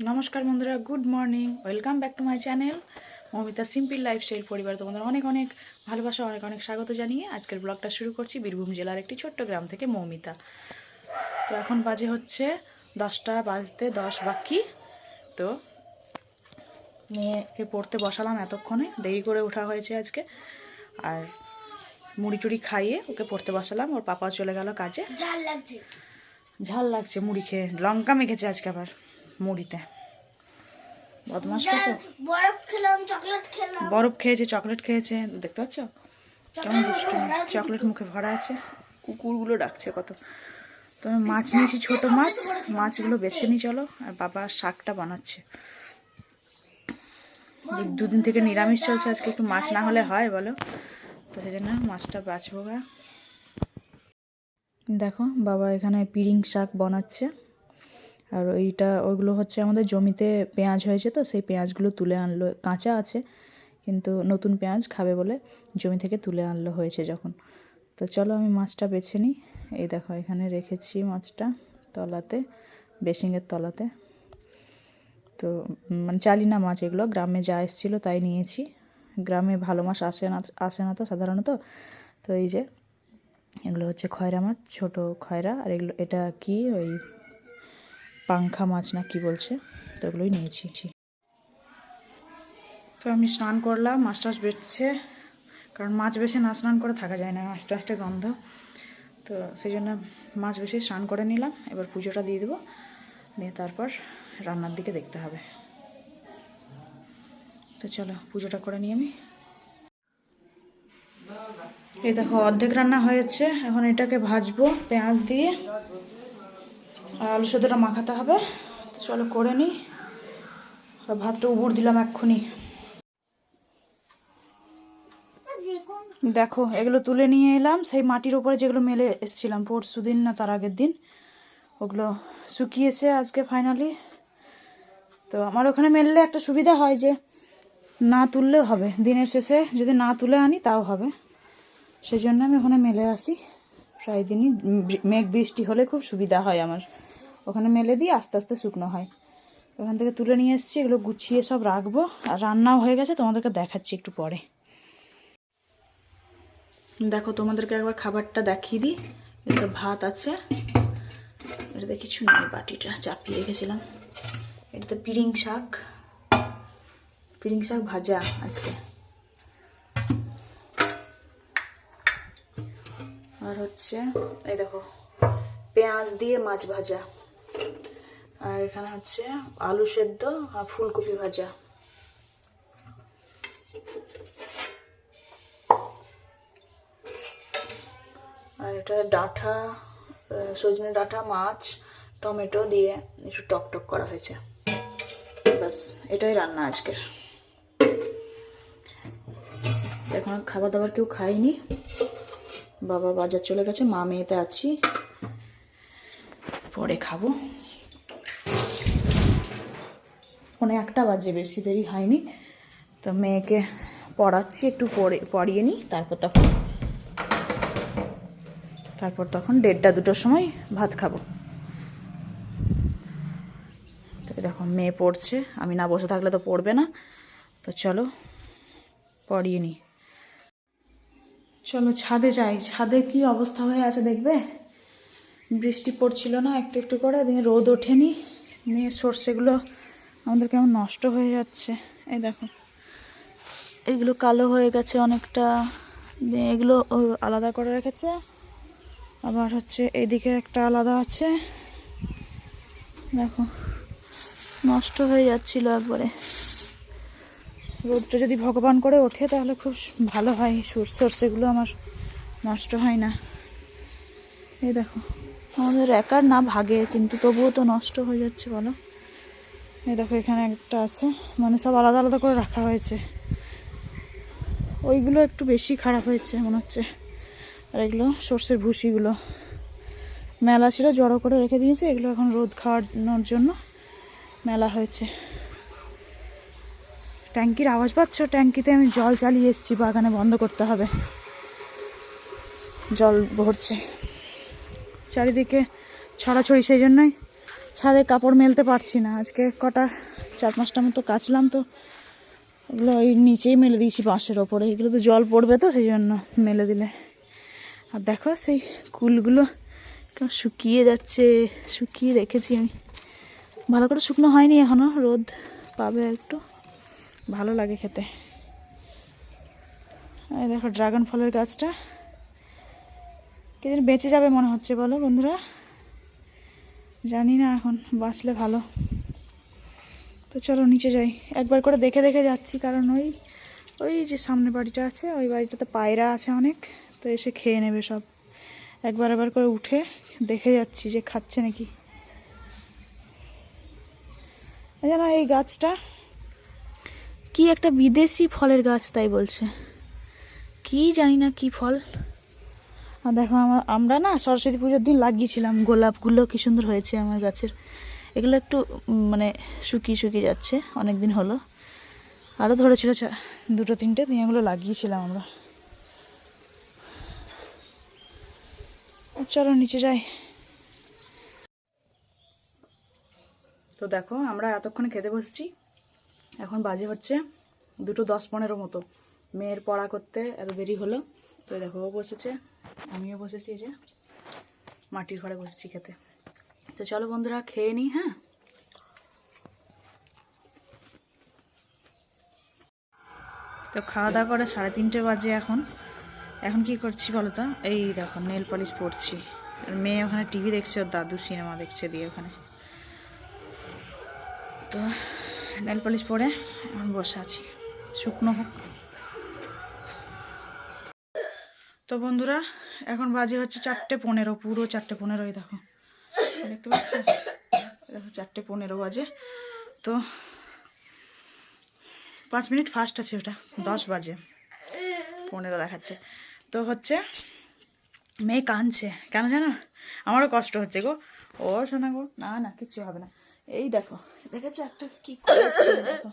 নমস্কার বন্ধুরা, good morning, welcome back to my channel Moumita simple lifestyle পরিবার। তোমাদের অনেক অনেক ভালোবাসা, অনেক অনেক স্বাগত জানিয়ে আজকের ব্লগটা শুরু করছি বীরভূম জেলার একটি ছোট্ট গ্রাম থেকে, মৌমিতা। তো এখন বাজে হচ্ছে 10টা বাজতে 10 বাকি। তো মেয়েকে পড়তে বসালাম, এতক্ষণে দেরি করে ওঠা হয়েছে আজকে। আর মুড়ি টুড়ি খাইয়ে ওকে পড়তে বসালাম, ওর পাপা চলে গেল কাজে। ঝাল লাগছে মুড়ি খেয়ে, লঙ্কা মেখেছে আজকে আবার মুড়িতে। বদমাস বরফ খেয়েছে, চকলেট খেয়েছে, দেখতে পাচ্ছ কেমন দুষ্টু, চকলেট মুখে ভরা আছে। কুকুরগুলো ডাকছে কত। তো আমি মাছ নিয়েছি, ছোট মাছ, মাছগুলো বেছে নিই চলো। আর বাবা শাকটা বানাচ্ছে, দুদিন থেকে নিরামিষ চলছে, আজকে একটু মাছ না হলে হয় বলো? তো সেই জন্য মাছটা বাছবো। দেখো বাবা এখানে পিরিং শাক বানাচ্ছে। আর ওইগুলো হচ্ছে আমাদের জমিতে পেঁয়াজ হয়েছে, তো সেই পেঁয়াজগুলো তুলে আনলো, কাঁচা আছে কিন্তু নতুন পেঁয়াজ খাবে বলে জমি থেকে তুলে আনলো হয়েছে যখন। তো চলো আমি মাছটা বেছে নিই। এই দেখো এখানে রেখেছি মাছটা তলাতে, বেসিংয়ের তলাতে। তো মানে চালিনা মাছ এগুলো, গ্রামে যা এসেছিলো তাই নিয়েছি। গ্রামে ভালো মাছ আসে না তো সাধারণত। তো এই যে এগুলো হচ্ছে খয়রা মাছ, ছোট খয়রা। আর এটা কি ওই পাংখা মাছ না কি বলছে, তো ওগুলোই নিয়েছি। তো আমি স্নান করলাম, মাছ টাছ বেছে, কারণ মাছ বেছে না স্নান করে থাকা যায় না, মাছ টাছটা গন্ধ। তো সেই জন্য মাছ বেছে স্নান করে নিলাম। এবার পুজোটা দিয়ে দেবো, নিয়ে তারপর রান্নার দিকে দেখতে হবে। তো চলো পুজোটা করে নিই আমি। এই দেখো অর্ধেক রান্না হয়েছে, এখন এটাকে ভাজবো পেঁয়াজ দিয়ে, আর আলু সেদ্ধটা মাখাতে হবে। তো চলো করে নিই। ভাতটা উবুর দিলাম এক্ষুনি। দেখো এগুলো তুলে নিয়ে এলাম সেই মাটির উপরে, যেগুলো মেলে এসেছিলাম পরশু দিন না তার আগের দিন, ওগুলো শুকিয়েছে আজকে ফাইনালি। তো আমার ওখানে মেললে একটা সুবিধা হয় যে না তুললেও হবে, দিনের শেষে যদি না তুলে আনি তাও হবে। সেই জন্য আমি ওখানে মেলে আসি প্রায় দিনই। মেঘ বৃষ্টি হলে খুব সুবিধা হয় আমার, ওখানে মেলে দিয়ে আস্তে আস্তে শুকনো হয়। ওখান থেকে তুলে নিয়ে এসেছি, এগুলো গুছিয়ে সব রাখবো। আর রান্নাও হয়ে গেছে, তোমাদেরকে দেখাচ্ছি একটু পরে। দেখো তোমাদেরকে একবার খাবারটা দেখিয়ে দিই। এটা ভাত আছে, এটাতে কিছু নেই, বাটিটা চাপিয়ে রেখেছিলাম। এটাতে পিরিং শাক ভাজা আজকে। আর হচ্ছে এই দেখো পেঁয়াজ দিয়ে মাছ ভাজা। আর এখানে হচ্ছে আলু সেদ্ধ আর ফুলকপি ভাজা। আর এটা ডাঁটা, সজনে ডাঁটা, মাছ, টমেটো দিয়ে একটু টক করা হয়েছে। ব্যাস এটাই রান্না আজকের। এখন খাবার দাবার কেউ খায়নি, বাবা বাজার চলে গেছে, মা মেয়েতে আছি, পরে খাবো। 1:45 বাজে, বেশি দেরি হয়নি। তো মেয়েকে পড়াচ্ছি, একটু পড়িয়ে নিই, তারপর তখন 1:30-2টোর সময় ভাত খাবো। তো দেখো মেয়ে পড়ছে, আমি না বসে থাকলে তো পড়বে না। তো চলো পড়িয়ে নিই। চলো ছাদে যাই, ছাদে কি অবস্থা হয়ে আছে দেখবে। বৃষ্টি পড়ছিল না একটু একটু করে, দিয়ে রোদ ওঠেনি, নিয়ে সর্ষেগুলো আমাদের কেমন নষ্ট হয়ে যাচ্ছে। এই দেখো এগুলো কালো হয়ে গেছে অনেকটা, দিয়ে এগুলো আলাদা করে রেখেছে। আবার হচ্ছে এইদিকে একটা আলাদা আছে, দেখো নষ্ট হয়ে যাচ্ছিল একবারে। রোদটা যদি ভগবান করে ওঠে তাহলে খুব ভালো হয়, সর্ষেগুলো আমার নষ্ট হয় না। এই দেখো আমাদের একার না ভাগে, কিন্তু তবুও তো নষ্ট হয়ে যাচ্ছে বলো। এই দেখো এখানে একটা আছে, মানে সব আলাদা আলাদা করে রাখা হয়েছে। ওইগুলো একটু বেশি খারাপ হয়েছে মনে হচ্ছে। আর এগুলো সর্ষের ভুসিগুলো মেলা ছিল, জড়ো করে রেখে দিয়েছে, এগুলো এখন রোদ খাওয়ানোর জন্য মেলা হয়েছে। ট্যাঙ্কির আওয়াজ পাচ্ছ? ট্যাঙ্কিতে আমি জল চালিয়ে এসেছি, বাগানে বন্ধ করতে হবে, জল ভরছে চারিদিকে ছড়াছড়ি, সেই জন্যই ছাদে কাপড় মেলতে পারছি না, আজকে কটা 4-5টা মতো কাচলাম, তো এগুলো ওই নিচেই মেলে দিয়েছি বাঁশের ওপরে। এগুলো তো জল পড়বে, তো সেই জন্য মেলে দিলে। আর দেখো সেই কুলগুলো শুকিয়ে যাচ্ছে, শুকিয়ে রেখেছি আমি, ভালো করে শুকনো হয়নি এখনো, রোদ পাবে একটু, ভালো লাগে খেতে। এই দেখো ড্রাগন ফলের গাছটা কিদিন বেঁচে যাবে মনে হচ্ছে, বলো বন্ধুরা, জানি না, এখন বাঁচলে ভালো। তো চলো নিচে যাই, একবার করে দেখে দেখে যাচ্ছি, কারণ ওই যে সামনে বাড়িটা আছে, ওই বাড়িটাতে পায়রা আছে অনেক, তো এসে খেয়ে নেবে সব। একবার করে উঠে দেখে যাচ্ছি যে খাচ্ছে নাকি। জানো এই গাছটা কি একটা বিদেশি ফলের গাছ তাই বলছে, কি জানি না কি ফল। আর দেখো আমরা না সরস্বতী পুজোর দিন লাগিয়েছিলাম গোলাপগুলো, কি সুন্দর হয়েছে আমার গাছের। এগুলো একটু মানে শুকিয়ে শুকিয়ে যাচ্ছে, অনেক দিন হলো। আরও ধরেছিল 2-3টে, দিয়ে এগুলো লাগিয়েছিলাম আমরা। চলো নিচে যাই। তো দেখো আমরা এতক্ষণে খেতে বসেছি, এখন বাজে হচ্ছে 2:10-15 মতো। মেয়ের পড়া করতে এত দেরি হলো, তো দেখো ও বসেছে, আমিও বসেছি, এই যে মাটির ঘরে বসেছি খেতে। তো চলো বন্ধুরা খেয়ে নিই। হ্যাঁ, তো খাওয়া দাওয়া করে 3:30 বাজে এখন। এখন কি করছি বলো তো, এই দেখো নেল পলিশ পরছি, আর মেয়ে ওখানে টিভি দেখছে, ওর দাদু সিনেমা দেখছে দিয়ে ওখানে। তো নেল পলিশ পরে এখন বসে আছি, শুকনো হোক। তো বন্ধুরা এখন বাজে হচ্ছে 4:15, পুরো 4:15, দেখো দেখতে পাচ্ছ, দেখো 4:15 বাজে। তো 5 মিনিট ফাস্ট আছে, ওটা 10 বাজে 15 দেখাচ্ছে। তো হচ্ছে মেয়ে কাঁদছে কেন জানো, আমারও কষ্ট হচ্ছে গো। ও শোনা গো, না না কিচ্ছু হবে না। এই দেখো দেখেছো একটা কি করেছে, দেখো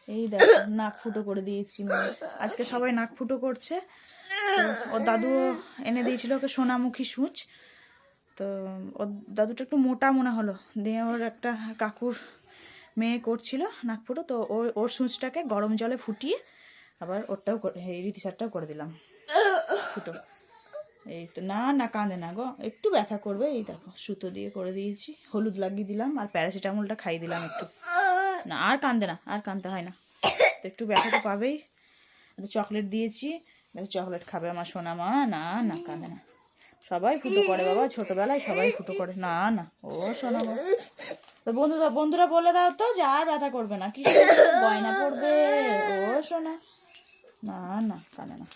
এই দেখো নাক ফুটো করে দিয়েছি। আজকে সবাই নাক ফুটো করছে, তো ওর দাদুও এনে দিয়েছিল ওকে সোনামুখী সূচ। তো ওর দাদুটা একটু মোটা মনে হলো, দিয়ে ওর একটা কাকুর মেয়ে করছিল নাক ফুটো, তো ওর সূচটাকে গরম জলে ফুটিয়ে আবার ওরটাও এই রীতিসারটাও করে দিলাম ফুটো। এই তো না না কাঁদে না গো, একটু ব্যথা করবে, এই দেখো সুতো দিয়ে করে দিয়েছি, হলুদ লাগিয়ে দিলাম আর প্যারাসিটামলটা খাইয়ে দিলাম একটু। না আর কাঁদে না, আর কাঁদতে হয় না, তো একটু ব্যথা তো পাবেই। চকলেট দিয়েছি, চকলেট খাবে আমার সোনা মা। না না কাঁদে না, সবাই ফুটো করে বাবা, ছোটবেলায় সবাই ফুটো করে। না না ও সোনা মা। তো বন্ধুরা বলে দাও তো যে আর ব্যথা করবে না, কি গয়না পড়বে ও সোনা। না না কাঁদে না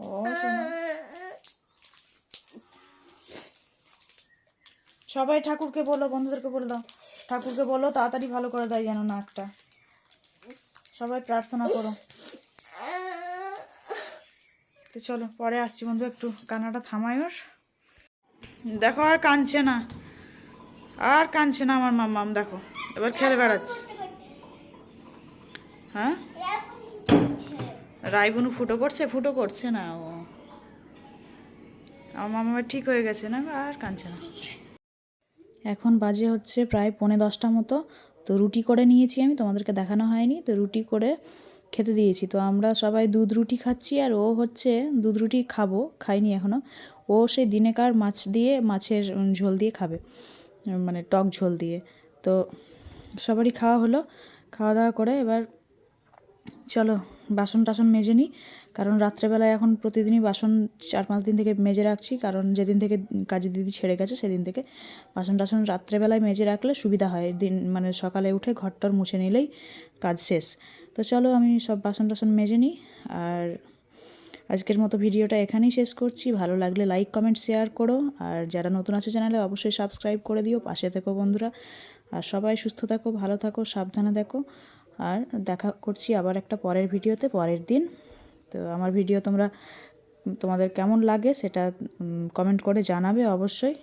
ও সোনা। সবাই ঠাকুরকে বলো, বন্ধুদেরকে বলে দাও, ঠাকুরকে বলো তাড়াতাড়ি ভালো করে দেয় যেন নাকটা, সবাই প্রার্থনা করো। তো চলো পরে আসছি বন্ধু, একটু কান্নাটা থামাই ওর। দেখো আর কাঁদছে না, আর কাঁদছে না আমার মাম্মাম, দেখো এবার খেলে বেড়াচ্ছে। হ্যাঁ রাইবুনু ফুটো করছে না ও, আমার মামা ঠিক হয়ে গেছে না, আর কাঁদছে না। এখন বাজে হচ্ছে প্রায় 9:45 মতো। তো রুটি করে নিয়েছি আমি, তোমাদেরকে দেখানো হয়নি, তো রুটি করে খেতে দিয়েছি। তো আমরা সবাই দুধ রুটি খাচ্ছি, আর ও হচ্ছে দুধ রুটি খাইনি এখনও। ও সেই দিনেকার মাছের ঝোল দিয়ে খাবে, মানে টক ঝোল দিয়ে। তো সবারই খাওয়া হলো, খাওয়া দাওয়া করে এবার চলো বাসন টাসন মেজে নিই, কারণ রাত্রেবেলায় এখন প্রতিদিনই বাসন 4-5 দিন থেকে মেজে রাখছি, কারণ যেদিন থেকে কাজের দিদি ছেড়ে গেছে সেদিন থেকে বাসন টাসন রাত্রেবেলায় মেজে রাখলে সুবিধা হয়, মানে সকালে উঠে ঘরটর মুছে নিলেই কাজ শেষ। তো চলো আমি সব বাসন টাসন মেজে নিই, আর আজকের মতো ভিডিওটা এখানেই শেষ করছি। ভালো লাগলে লাইক কমেন্ট শেয়ার করো, আর যারা নতুন আছো চ্যানেলে অবশ্যই সাবস্ক্রাইব করে দিও, পাশে থেকো বন্ধুরা। আর সবাই সুস্থ থাকো, ভালো থাকো, সাবধানে থাকো, আর দেখা করছি আবার একটা পরের ভিডিওতে পরের দিন। তো আমার ভিডিও তোমাদের কেমন লাগে সেটা কমেন্ট করে জানাবে অবশ্যই,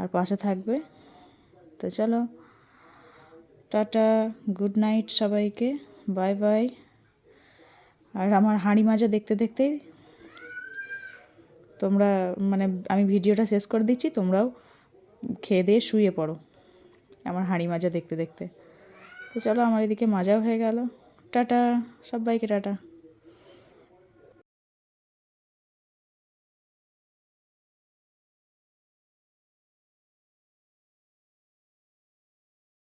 আর পাশে থাকবে। তো চলো টাটা, গুড নাইট সবাইকে, বাই বাই। আর আমার হাঁড়ি মাজা দেখতে দেখতেই তোমরা মানে আমি ভিডিওটা শেষ করে দিচ্ছি, তোমরাও খেয়ে দিয়ে শুয়ে পড়ো আমার হাঁড়ি মাজা দেখতে দেখতে। তো চলো, আমার এদিকে মাজাও হয়ে গেল। টাটা, সবাইকে টাটা।